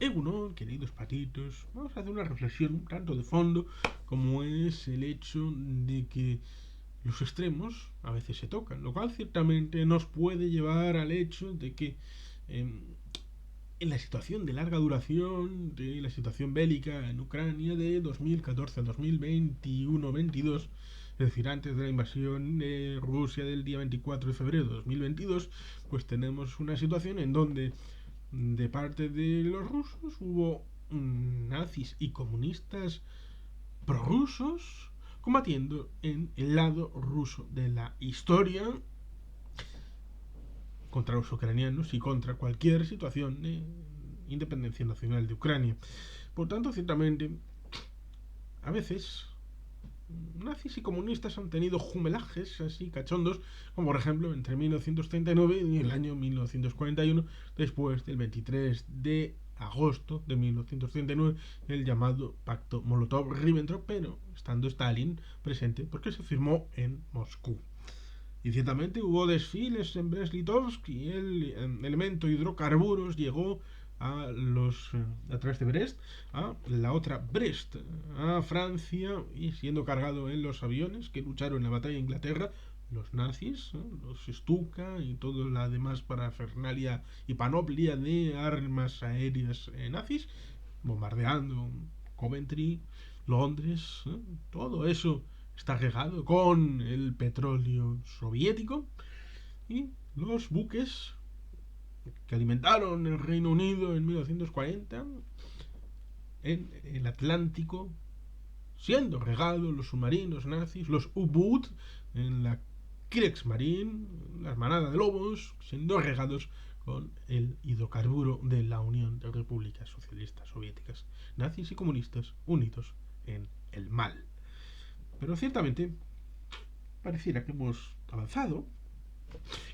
Egunon, queridos patitos, vamos a hacer una reflexión un tanto de fondo, como es el hecho de que los extremos a veces se tocan, lo cual ciertamente nos puede llevar al hecho de que en la situación de larga duración, de la situación bélica en Ucrania de 2014 a 2021-22, es decir, antes de la invasión de Rusia del día 24 de febrero de 2022, pues tenemos una situación en donde de parte de los rusos hubo nazis y comunistas prorrusos combatiendo en el lado ruso de la historia contra los ucranianos y contra cualquier situación de independencia nacional de Ucrania. Por tanto, ciertamente, a veces nazis y comunistas han tenido jumelajes así cachondos, como por ejemplo entre 1939 y el año 1941, después del 23 de agosto de 1939, el llamado Pacto Molotov-Ribbentrop, pero estando Stalin presente porque se firmó en Moscú. Y ciertamente hubo desfiles en Brest-Litovsk y el elemento hidrocarburos llegó a través de Brest a la otra Brest, a Francia, y siendo cargado en los aviones que lucharon en la batalla de Inglaterra, los nazis, los Stuka y toda la demás parafernalia y panoplia de armas aéreas nazis, bombardeando Coventry, Londres, todo eso está regado con el petróleo soviético, y los buques que alimentaron el Reino Unido en 1940 en el Atlántico, siendo regados los submarinos nazis, los U-Boot en la Kriegsmarine, la manada de lobos, siendo regados con el hidrocarburo de la Unión de Repúblicas Socialistas Soviéticas, nazis y comunistas unidos en el mal. Pero ciertamente pareciera que hemos avanzado,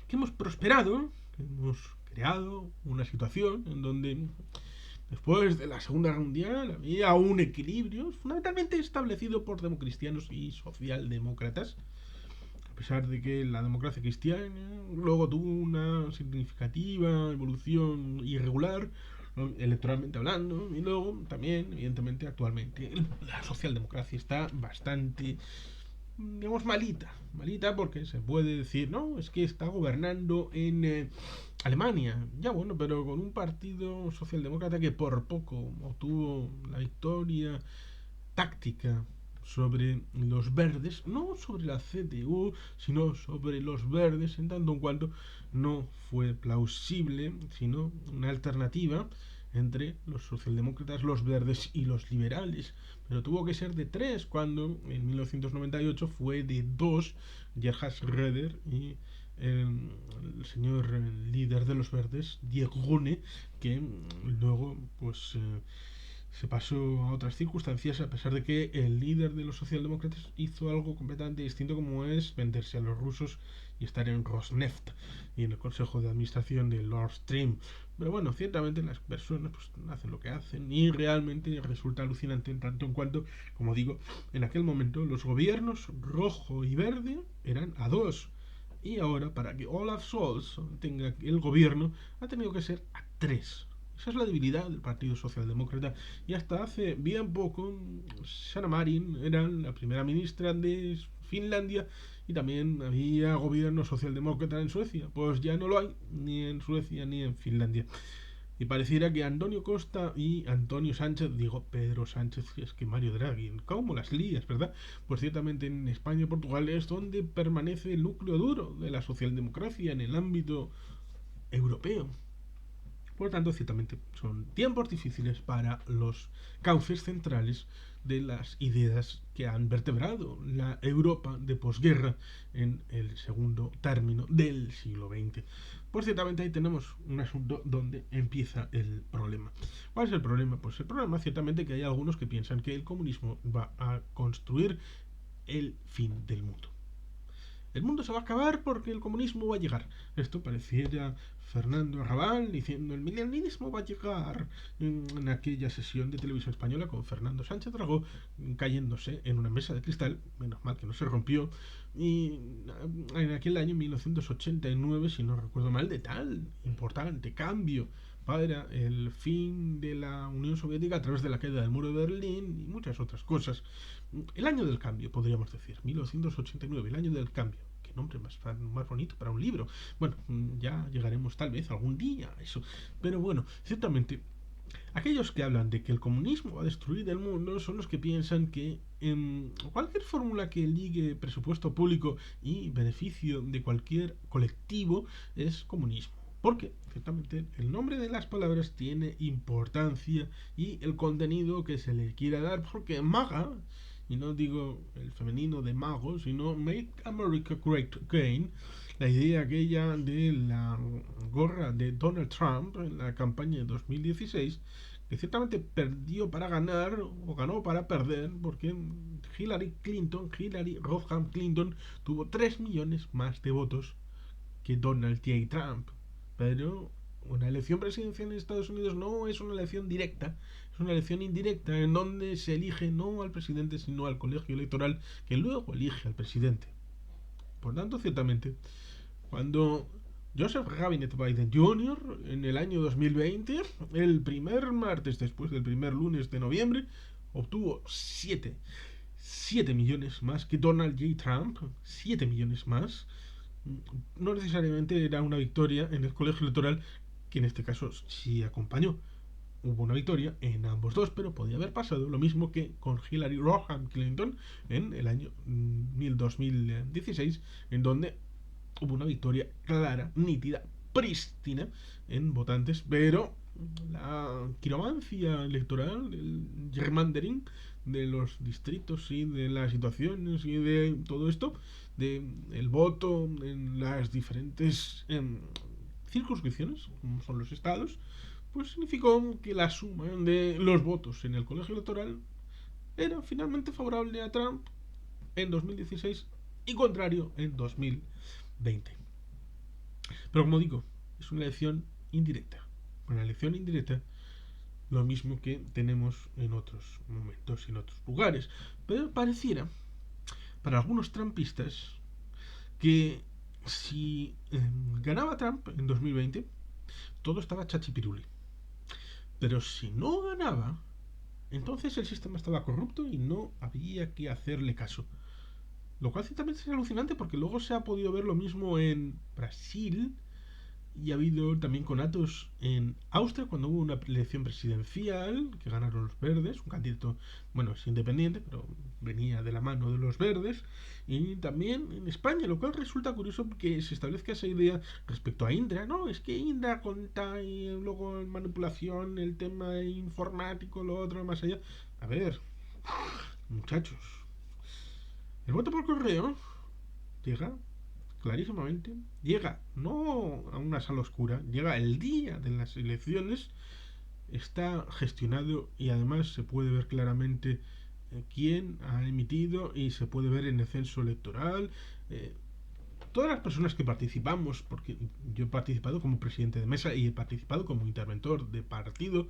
que hemos prosperado, que hemos creado una situación en donde después de la Segunda Guerra Mundial había un equilibrio fundamentalmente establecido por democristianos y socialdemócratas, a pesar de que la democracia cristiana luego tuvo una significativa evolución irregular electoralmente hablando, y luego también, evidentemente, actualmente la socialdemocracia está bastante, digamos, malita porque se puede decir, no, es que está gobernando en Alemania, ya bueno, pero con un partido socialdemócrata que por poco obtuvo la victoria táctica sobre los verdes, no sobre la CDU, sino sobre los verdes, en tanto en cuanto no fue plausible, sino una alternativa entre los socialdemócratas, los verdes y los liberales. Pero tuvo que ser de tres, cuando en 1998 fue de dos, Gerhard Schröder y el señor líder de los verdes, Diegone, que luego pues se pasó a otras circunstancias, a pesar de que el líder de los socialdemócratas hizo algo completamente distinto, como es venderse a los rusos y estar en Rosneft y en el consejo de administración de Nord Stream. Pero bueno, ciertamente las personas pues hacen lo que hacen, y realmente resulta alucinante en tanto en cuanto, como digo, en aquel momento los gobiernos rojo y verde eran a dos, y ahora para que Olaf Scholz tenga el gobierno ha tenido que ser a tres. Esa es la debilidad del Partido Socialdemócrata. Y hasta hace bien poco, Sanna Marin era la primera ministra de Finlandia, y también había gobierno socialdemócrata en Suecia. Pues ya no lo hay, ni en Suecia ni en Finlandia. Y pareciera que Antonio Costa y Antonio Sánchez, digo Pedro Sánchez, es que Mario Draghi, ¿cómo las lías, verdad? Pues ciertamente en España y Portugal es donde permanece el núcleo duro de la socialdemocracia en el ámbito europeo. Por lo tanto, ciertamente son tiempos difíciles para los cauces centrales de las ideas que han vertebrado la Europa de posguerra en el segundo término del siglo XX. Pues ciertamente ahí tenemos un asunto donde empieza el problema. ¿Cuál es el problema? Pues el problema ciertamente que hay algunos que piensan que el comunismo va a construir el fin del mundo. El mundo se va a acabar porque el comunismo va a llegar. Esto pareciera Fernando Arrabal diciendo el milenarismo va a llegar en aquella sesión de televisión española con Fernando Sánchez Dragó cayéndose en una mesa de cristal, menos mal que no se rompió, y en aquel año 1989, si no recuerdo mal, de tal importante cambio para el fin de la Unión Soviética a través de la caída del muro de Berlín y muchas otras cosas. El año del cambio, podríamos decir, 1989, el año del cambio. Qué nombre más bonito para un libro. Bueno, ya llegaremos tal vez algún día a eso. Pero bueno, ciertamente, aquellos que hablan de que el comunismo va a destruir el mundo son los que piensan que cualquier fórmula que ligue presupuesto público y beneficio de cualquier colectivo es comunismo. Porque, ciertamente, el nombre de las palabras tiene importancia y el contenido que se le quiera dar, porque MAGA, y no digo el femenino de mago, sino Make America Great Again, la idea aquella de la gorra de Donald Trump en la campaña de 2016, que ciertamente perdió para ganar o ganó para perder, porque Hillary Rodham Clinton, tuvo 3 millones más de votos que Donald J. Trump. Pero una elección presidencial en Estados Unidos no es una elección directa, es una elección indirecta en donde se elige no al presidente sino al colegio electoral que luego elige al presidente. Por tanto, ciertamente, cuando Joseph Robinette Biden Jr. en el año 2020, el primer martes después del primer lunes de noviembre, obtuvo 7 millones más que Donald J. Trump, 7 millones más, no necesariamente era una victoria en el colegio electoral, que en este caso sí acompañó. Hubo una victoria en ambos dos, pero podía haber pasado lo mismo que con Hillary Rodham Clinton en el año 2016, en donde hubo una victoria clara, nítida, prístina en votantes, pero la quiromancia electoral, el gerrymandering de los distritos y de las situaciones y de todo esto, de el voto en las diferentes circunscripciones, como son los estados, pues significó que la suma de los votos en el colegio electoral era finalmente favorable a Trump en 2016 y contrario en 2020. Pero como digo, es una elección indirecta. Una elección indirecta, lo mismo que tenemos en otros momentos y en otros lugares. Pero pareciera, para algunos trumpistas, que si ganaba Trump en 2020, todo estaba chachipiruli. Pero si no ganaba, entonces el sistema estaba corrupto y no había que hacerle caso. Lo cual ciertamente es alucinante porque luego se ha podido ver lo mismo en Brasil y ha habido también conatos en Austria cuando hubo una elección presidencial que ganaron los verdes, un candidato, bueno, es independiente, pero venía de la mano de los verdes, y también en España, lo cual resulta curioso que se establezca esa idea respecto a Indra, no, es que Indra conta y luego manipulación, el tema informático, lo otro, más allá. A ver, muchachos, el voto por correo llega clarísimamente, llega no a una sala oscura, llega el día de las elecciones, está gestionado y además se puede ver claramente quién ha emitido y se puede ver en el censo electoral. Todas las personas que participamos, porque yo he participado como presidente de mesa y he participado como interventor de partido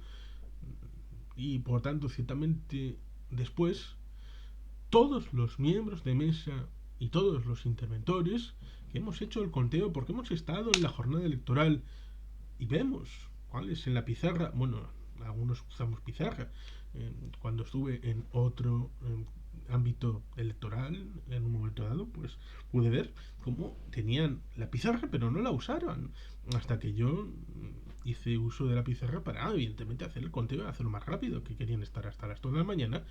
y por tanto ciertamente después todos los miembros de mesa y todos los interventores que hemos hecho el conteo porque hemos estado en la jornada electoral y vemos cuál es en la pizarra, bueno, algunos usamos pizarra, cuando estuve en otro ámbito electoral en un momento dado, pues pude ver cómo tenían la pizarra pero no la usaron hasta que yo hice uso de la pizarra para evidentemente hacer el conteo y hacerlo más rápido, que querían estar hasta las 2 de la mañana,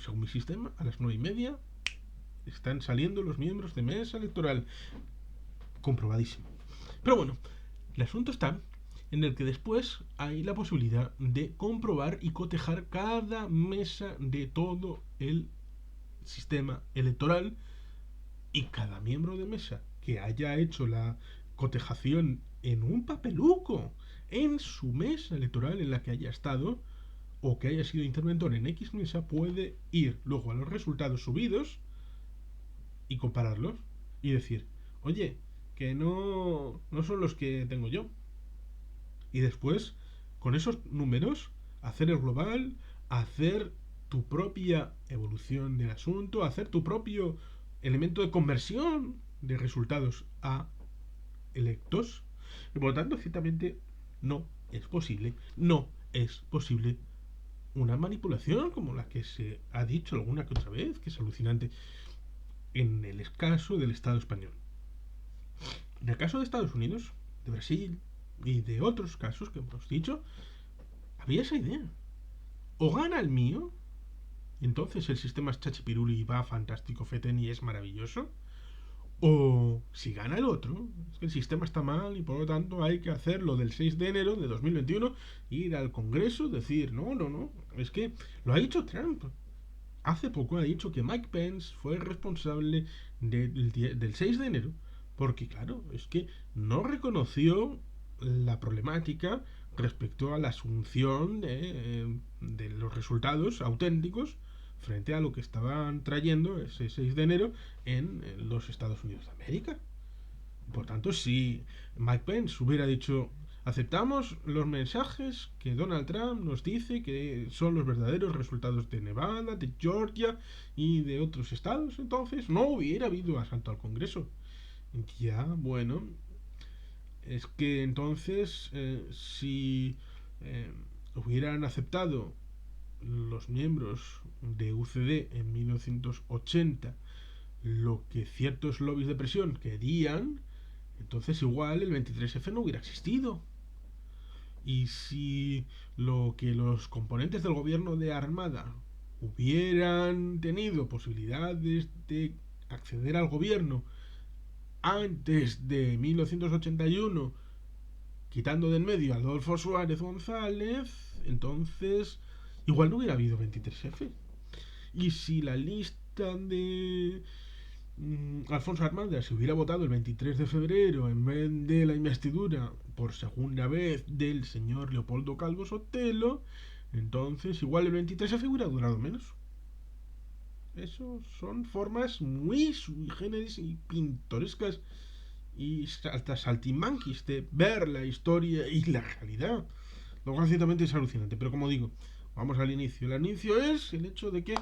según mi sistema, a las 9:30 están saliendo los miembros de mesa electoral, comprobadísimo. Pero bueno, el asunto está en el que después hay la posibilidad de comprobar y cotejar cada mesa de todo el sistema electoral y cada miembro de mesa que haya hecho la cotejación en un papeluco en su mesa electoral en la que haya estado o que haya sido interventor en X mesa puede ir luego a los resultados subidos y compararlos y decir, oye, que no son los que tengo yo, y después, con esos números, hacer el global, hacer tu propia evolución del asunto, hacer tu propio elemento de conversión de resultados a electos. Y por lo tanto, ciertamente no es posible una manipulación como la que se ha dicho alguna que otra vez, que es alucinante, en el caso del Estado español. En el caso de Estados Unidos, de Brasil y de otros casos que hemos dicho, había esa idea. O gana el mío, entonces el sistema es chachipiruli y va fantástico feten y es maravilloso. O si gana el otro, es que el sistema está mal y por lo tanto hay que hacer lo del 6 de enero de 2021, ir al Congreso, decir, no, es que lo ha dicho Trump. Hace poco ha dicho que Mike Pence fue el responsable del 6 de enero, porque claro, es que no reconoció la problemática respecto a la asunción de los resultados auténticos frente a lo que estaban trayendo ese 6 de enero en los Estados Unidos de América. Por tanto, si Mike Pence hubiera dicho aceptamos los mensajes que Donald Trump nos dice que son los verdaderos resultados de Nevada, de Georgia y de otros estados, entonces no hubiera habido asalto al Congreso. Ya, bueno, es que entonces si hubieran aceptado los miembros de UCD en 1980 lo que ciertos lobbies de presión querían, entonces igual el 23F no hubiera existido. Y si lo que los componentes del gobierno de Armada hubieran tenido posibilidades de acceder al gobierno antes de 1981, quitando de en medio a Adolfo Suárez González, entonces igual no hubiera habido 23F. Y si la lista de Alfonso Armada se hubiera votado el 23 de febrero en vez de la investidura por segunda vez del señor Leopoldo Calvo Sotelo, entonces igual el 23F hubiera durado menos. Eso son formas muy sui generis y pintorescas y hasta saltimanquis de ver la historia y la realidad. Lo cual ciertamente es alucinante, pero como digo, vamos al inicio. El inicio es el hecho de que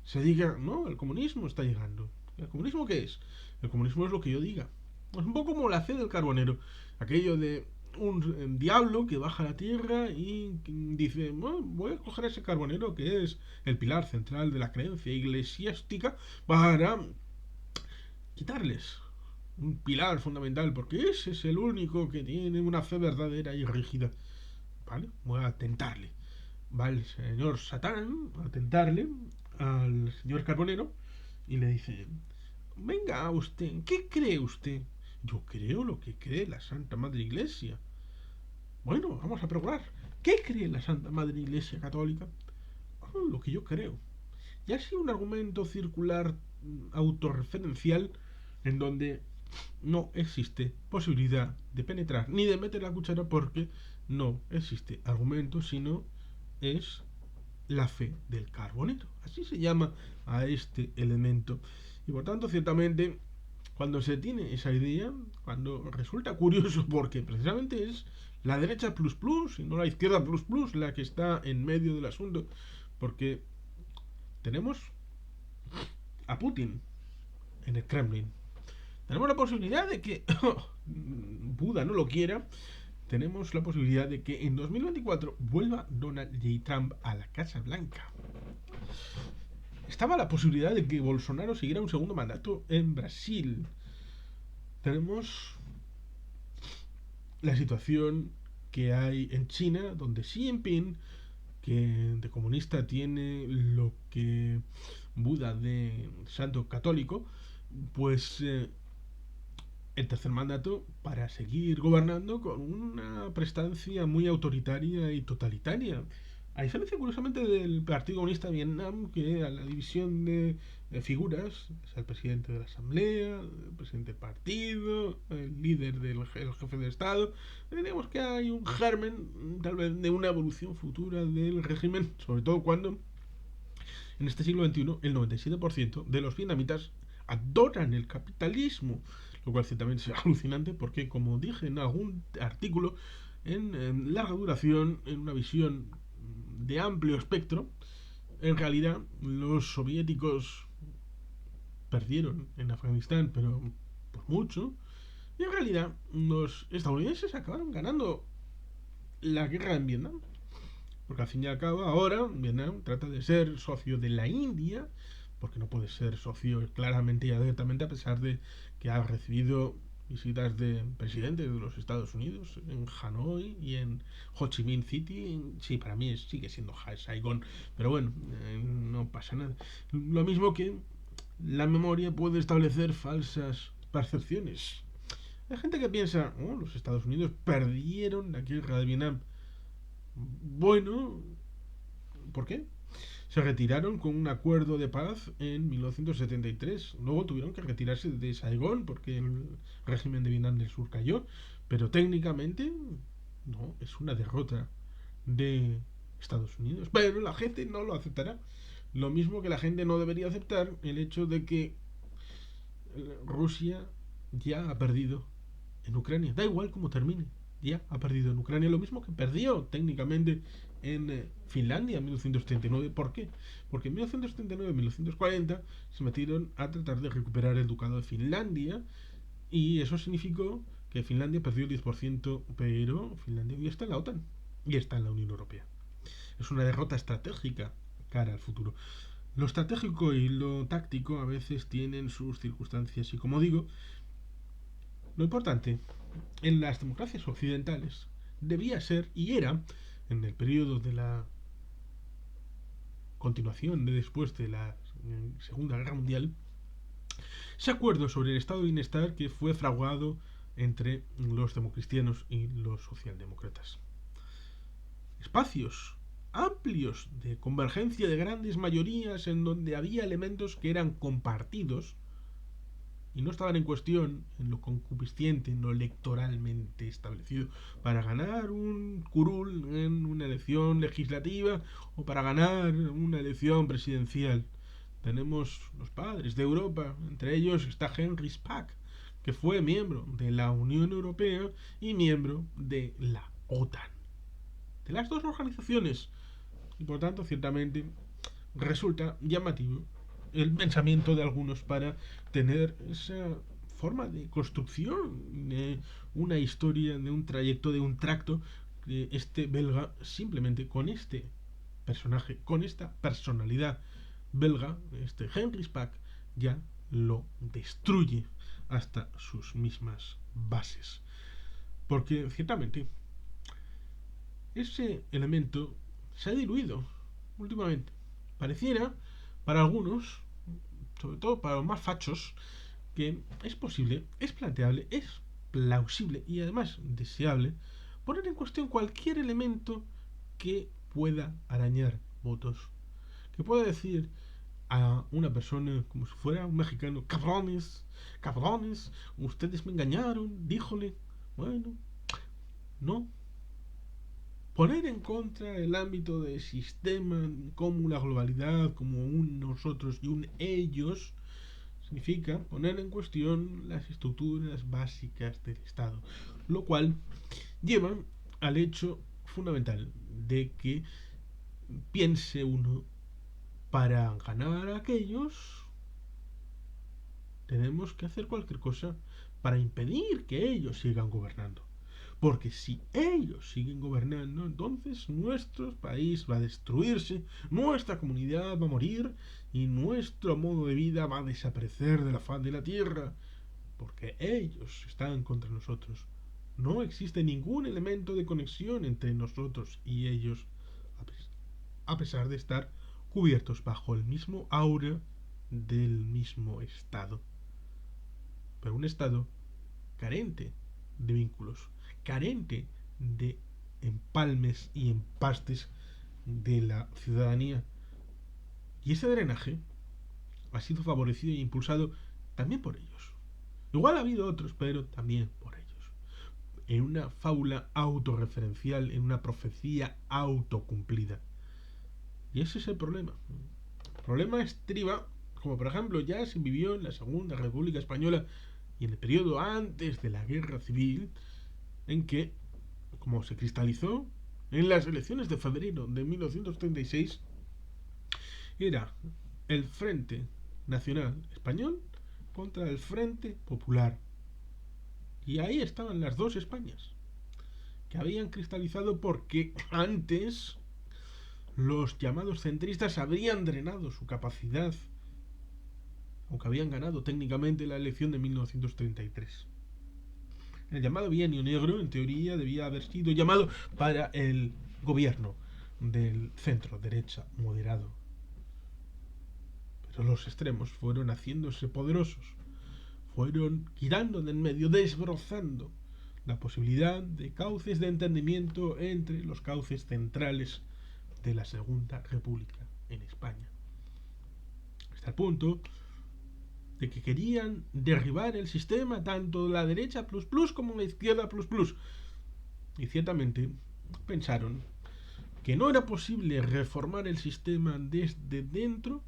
se diga, no, el comunismo está llegando. ¿El comunismo qué es? El comunismo es lo que yo diga. Es un poco como la fe del carbonero. Aquello de un diablo que baja a la tierra y dice, bueno, voy a coger a ese carbonero que es el pilar central de la creencia eclesiástica para quitarles un pilar fundamental, porque ese es el único que tiene una fe verdadera y rígida. ¿Vale? Voy a tentarle. Va el señor Satán a tentarle al señor Carbonero y le dice, venga usted, ¿qué cree usted? Yo creo lo que cree la Santa Madre Iglesia. Bueno, vamos a probar. ¿Qué cree la Santa Madre Iglesia Católica? Oh, lo que yo creo. Y así un argumento circular autorreferencial en donde no existe posibilidad de penetrar ni de meter la cuchara porque no existe argumento, sino es la fe del carbonero. Así se llama a este elemento. Y por tanto, ciertamente, cuando se tiene esa idea, cuando resulta curioso porque precisamente es la derecha plus plus y no la izquierda plus plus la que está en medio del asunto, porque tenemos a Putin en el Kremlin. Tenemos la posibilidad de que Buda no lo quiera. Tenemos la posibilidad de que en 2024 vuelva Donald J. Trump a la Casa Blanca. Estaba la posibilidad de que Bolsonaro siguiera un segundo mandato en Brasil. Tenemos la situación que hay en China, donde Xi Jinping, que de comunista tiene lo que Buda de santo católico, pues el tercer mandato para seguir gobernando con una prestancia muy autoritaria y totalitaria. A diferencia, curiosamente, del Partido Comunista de Vietnam, que a la división de figuras, es el presidente de la Asamblea, el presidente del partido, el líder del el jefe de Estado, digamos que hay un germen, tal vez, de una evolución futura del régimen, sobre todo cuando en este siglo XXI el 97% de los vietnamitas adoran el capitalismo, lo cual ciertamente es alucinante porque, como dije en algún artículo, en larga duración, en una visión de amplio espectro, en realidad los soviéticos perdieron en Afganistán, pero por mucho, y en realidad los estadounidenses acabaron ganando la guerra en Vietnam. Porque al fin y al cabo ahora Vietnam trata de ser socio de la India, porque no puede ser socio claramente y abiertamente a pesar de que ha recibido visitas de presidentes de los Estados Unidos en Hanoi y en Ho Chi Minh City. Sí, para mí sigue siendo Saigon, pero bueno, no pasa nada. Lo mismo que la memoria puede establecer falsas percepciones. Hay gente que piensa, oh, los Estados Unidos perdieron la guerra de Vietnam. Bueno, ¿por qué? Se retiraron con un acuerdo de paz en 1973. Luego tuvieron que retirarse de Saigón porque el régimen de Vietnam del Sur cayó. Pero técnicamente no, es una derrota de Estados Unidos. Pero la gente no lo aceptará. Lo mismo que la gente no debería aceptar el hecho de que Rusia ya ha perdido en Ucrania. Da igual cómo termine. Ya ha perdido en Ucrania. Lo mismo que perdió técnicamente en Finlandia en 1939. ¿Por qué? Porque en 1939 y 1940 se metieron a tratar de recuperar el ducado de Finlandia y eso significó que Finlandia perdió el 10%, pero Finlandia ya está en la OTAN y está en la Unión Europea. Es una derrota estratégica cara al futuro. Lo estratégico y lo táctico a veces tienen sus circunstancias y, como digo, lo importante en las democracias occidentales debía ser y era, en el periodo de la continuación de después de la Segunda Guerra Mundial, ese acuerdo sobre el estado de bienestar que fue fraguado entre los democristianos y los socialdemócratas. Espacios amplios de convergencia de grandes mayorías en donde había elementos que eran compartidos y no estaban en cuestión en lo concupisciente, en lo electoralmente establecido, para ganar un curul en una elección legislativa o para ganar una elección presidencial. Tenemos los padres de Europa, entre ellos está Henry Spack, que fue miembro de la Unión Europea y miembro de la OTAN. De las dos organizaciones. Y por tanto, ciertamente, resulta llamativo el pensamiento de algunos para tener esa forma de construcción de una historia, de un trayecto, de un tracto, de este belga, simplemente con este personaje, con esta personalidad belga, este Henry Spack, ya lo destruye hasta sus mismas bases. Porque ciertamente ese elemento se ha diluido últimamente. Pareciera, para algunos, sobre todo para los más fachos, que es posible, es planteable, es plausible y además deseable poner en cuestión cualquier elemento que pueda arañar votos. Que pueda decir a una persona como si fuera un mexicano, cabrones, cabrones, ustedes me engañaron, díjole, bueno, no. Poner en contra el ámbito del sistema como la globalidad, como un nosotros y un ellos, significa poner en cuestión las estructuras básicas del Estado, lo cual lleva al hecho fundamental de que piense uno, para ganar a aquellos tenemos que hacer cualquier cosa para impedir que ellos sigan gobernando. Porque si ellos siguen gobernando, entonces nuestro país va a destruirse, nuestra comunidad va a morir y nuestro modo de vida va a desaparecer de la faz de la tierra. Porque ellos están contra nosotros. No existe ningún elemento de conexión entre nosotros y ellos, a pesar de estar cubiertos bajo el mismo aura del mismo Estado. Pero un Estado carente de vínculos, carente de empalmes y empastes de la ciudadanía. Y ese drenaje ha sido favorecido e impulsado también por ellos. Igual ha habido otros, pero también por ellos. En una fábula autorreferencial, en una profecía autocumplida. Y ese es el problema. El problema estriba, como por ejemplo ya se vivió en la Segunda República Española y en el periodo antes de la Guerra Civil, en que, como se cristalizó en las elecciones de febrero de 1936, era el Frente Nacional Español contra el Frente Popular. Y ahí estaban las dos Españas, que habían cristalizado porque antes los llamados centristas habrían drenado su capacidad, aunque habían ganado técnicamente la elección de 1933. El llamado bienio negro, en teoría, debía haber sido llamado para el gobierno del centro derecha moderado. Pero los extremos fueron haciéndose poderosos, fueron quitando de en medio, desbrozando la posibilidad de cauces de entendimiento entre los cauces centrales de la Segunda República en España. Hasta el punto de que querían derribar el sistema tanto la derecha plus plus como la izquierda plus plus. Y ciertamente pensaron que no era posible reformar el sistema desde dentro,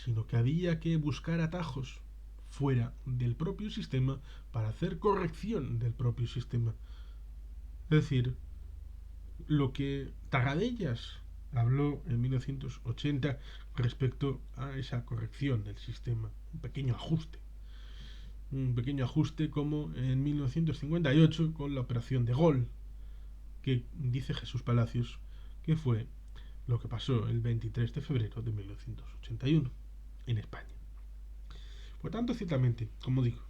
sino que había que buscar atajos fuera del propio sistema para hacer corrección del propio sistema. Es decir, lo que Tarradellas habló en 1980 respecto a esa corrección del sistema, un pequeño ajuste como en 1958 con la operación de Gol, que dice Jesús Palacios que fue lo que pasó el 23 de febrero de 1981 en España. Por tanto, ciertamente, como digo,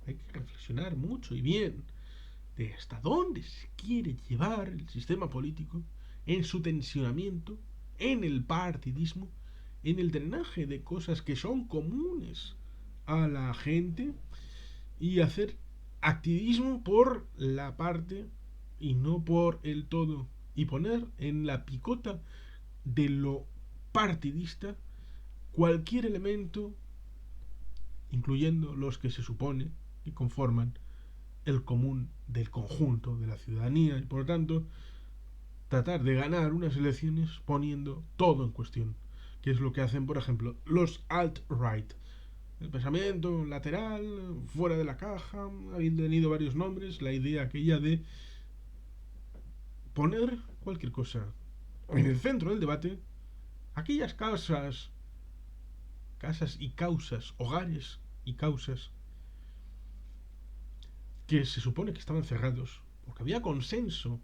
hay que reflexionar mucho y bien de hasta dónde se quiere llevar el sistema político en su tensionamiento, en el partidismo, en el drenaje de cosas que son comunes a la gente y hacer activismo por la parte y no por el todo, y poner en la picota de lo partidista cualquier elemento, incluyendo los que se supone que conforman el común del conjunto de la ciudadanía, y por lo tanto tratar de ganar unas elecciones poniendo todo en cuestión, que es lo que hacen, por ejemplo, los alt-right. El pensamiento lateral, fuera de la caja, habiendo tenido varios nombres, la idea aquella de poner cualquier cosa en el centro del debate, aquellas casas y causas, hogares y causas que se supone que estaban cerrados, porque había consenso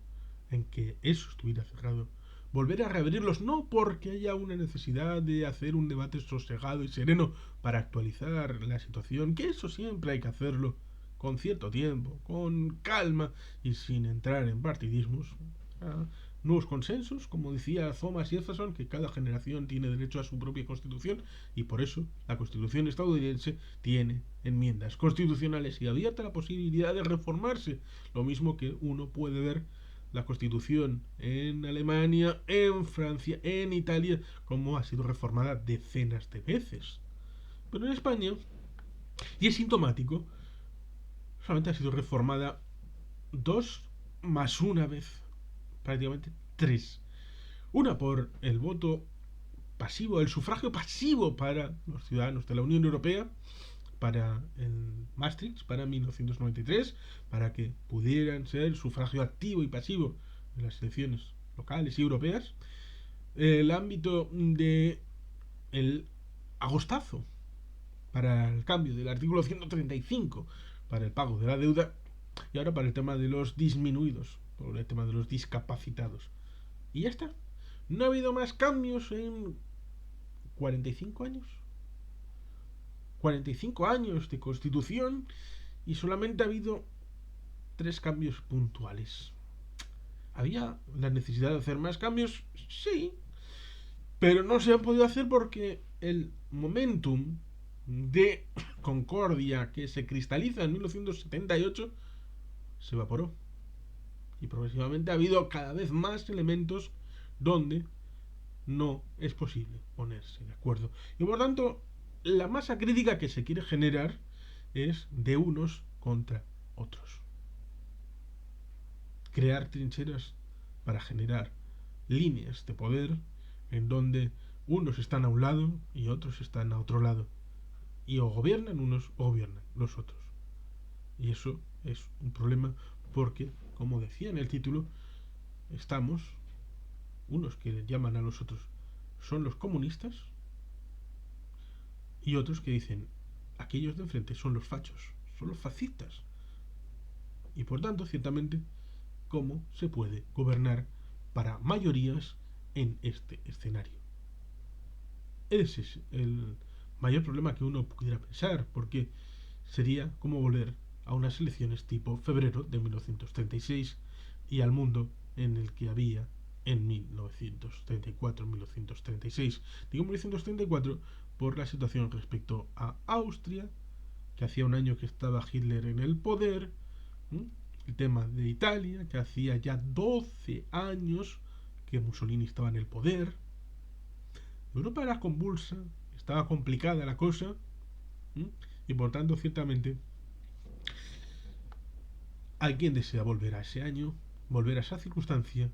en que eso estuviera cerrado, volver a reabrirlos no porque haya una necesidad de hacer un debate sosegado y sereno para actualizar la situación, que eso siempre hay que hacerlo con cierto tiempo, con calma y sin entrar en partidismos. Nuevos consensos, como decía Thomas Jefferson, que cada generación tiene derecho a su propia constitución, y por eso la constitución estadounidense tiene enmiendas constitucionales y abierta la posibilidad de reformarse, lo mismo que uno puede ver la constitución en Alemania, en Francia, en Italia, como ha sido reformada decenas de veces. Pero en España, y es sintomático, solamente ha sido reformada 2 más una vez, prácticamente 3. Una por el voto pasivo, el sufragio pasivo para los ciudadanos de la Unión Europea, para el Maastricht, para 1993, para que pudieran ser sufragio activo y pasivo en las elecciones locales y europeas. El ámbito de el agostazo para el cambio del artículo 135 para el pago de la deuda, y ahora para el tema de los disminuidos, por el tema de los discapacitados. Y ya está. No ha habido más cambios en 45 años. 45 años de constitución y solamente ha habido 3 cambios puntuales. ¿Había la necesidad de hacer más cambios? Sí. Pero no se han podido hacer porque el momentum de concordia que se cristaliza en 1978 se evaporó. Y progresivamente ha habido cada vez más elementos donde no es posible ponerse de acuerdo. Y por tanto, la masa crítica que se quiere generar es de unos contra otros. Crear trincheras para generar líneas de poder en donde unos están a un lado y otros están a otro lado. Y o gobiernan unos o gobiernan los otros. Y eso es un problema porque como decía en el título, estamos, unos que llaman a los otros son los comunistas y otros que dicen aquellos de enfrente son los fachos, son los fascistas. Y por tanto, ciertamente, ¿cómo se puede gobernar para mayorías en este escenario? Ese es el mayor problema que uno pudiera pensar, porque sería como volver a unas elecciones tipo febrero de 1936 y al mundo en el que había en 1934-1936. Digo 1934 por la situación respecto a Austria, que hacía un año que estaba Hitler en el poder, el tema de Italia, que hacía ya 12 años que Mussolini estaba en el poder. Europa era convulsa, estaba complicada la cosa, y por tanto, ciertamente, hay quien desea volver a ese año, volver a esa circunstancia,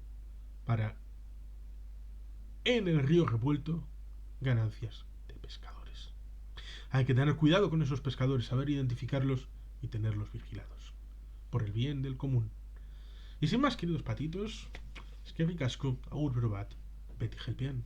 para, en el río revuelto, ganancias de pescadores. Hay que tener cuidado con esos pescadores, saber identificarlos y tenerlos vigilados, por el bien del común. Y sin más, queridos patitos, es que ricasco, agur probat, beti gelpean.